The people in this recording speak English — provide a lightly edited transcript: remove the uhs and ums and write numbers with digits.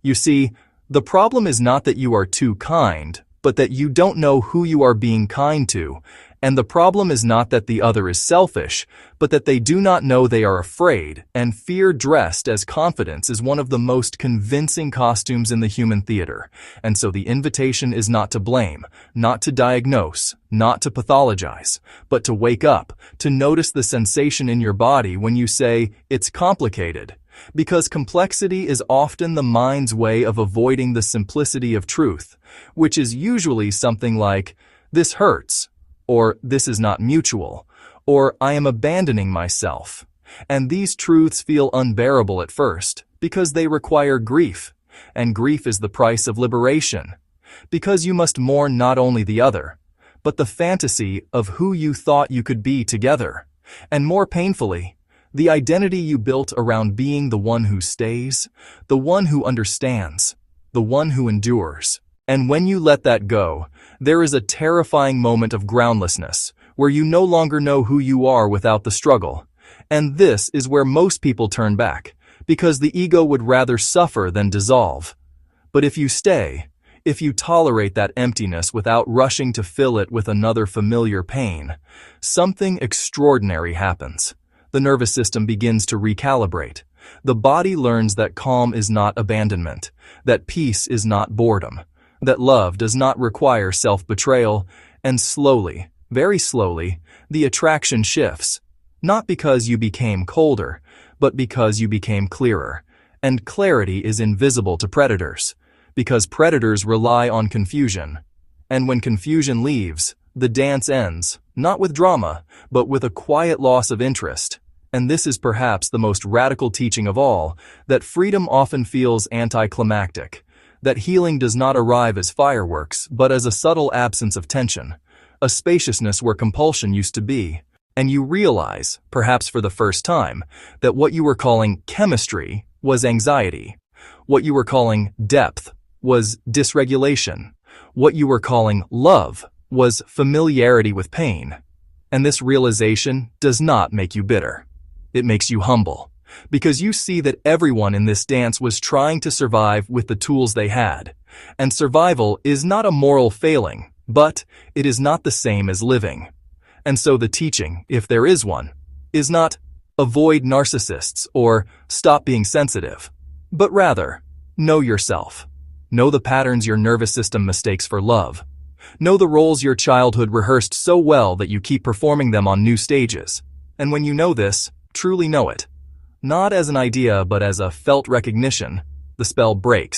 You see, the problem is not that you are too kind, but that you don't know who you are being kind to. And the problem is not that the other is selfish, but that they do not know they are afraid, and fear dressed as confidence is one of the most convincing costumes in the human theater. And so the invitation is not to blame, not to diagnose, not to pathologize, but to wake up, to notice the sensation in your body when you say, "It's complicated." Because complexity is often the mind's way of avoiding the simplicity of truth, which is usually something like, "This hurts," or "This is not mutual," or "I am abandoning myself." And these truths feel unbearable at first, because they require grief, and grief is the price of liberation. Because you must mourn not only the other, but the fantasy of who you thought you could be together, and more painfully, the identity you built around being the one who stays, the one who understands, the one who endures. And when you let that go, there is a terrifying moment of groundlessness, where you no longer know who you are without the struggle. And this is where most people turn back, because the ego would rather suffer than dissolve. But if you stay, if you tolerate that emptiness without rushing to fill it with another familiar pain, something extraordinary happens. The nervous system begins to recalibrate. The body learns that calm is not abandonment, that peace is not boredom, that love does not require self-betrayal, and slowly, very slowly, the attraction shifts. Not because you became colder, but because you became clearer. And clarity is invisible to predators, because predators rely on confusion. And when confusion leaves, the dance ends, not with drama, but with a quiet loss of interest. And this is perhaps the most radical teaching of all, that freedom often feels anticlimactic, that healing does not arrive as fireworks, but as a subtle absence of tension, a spaciousness where compulsion used to be. And you realize, perhaps for the first time, that what you were calling chemistry was anxiety. What you were calling depth was dysregulation. What you were calling love was familiarity with pain. And this realization does not make you bitter. It makes you humble, because you see that everyone in this dance was trying to survive with the tools they had. And survival is not a moral failing, but it is not the same as living. And so the teaching, if there is one, is not avoid narcissists or stop being sensitive, but rather know yourself. Know the patterns your nervous system mistakes for love. Know the roles your childhood rehearsed so well that you keep performing them on new stages. And when you know this, truly know it. Not as an idea, but as a felt recognition, the spell breaks.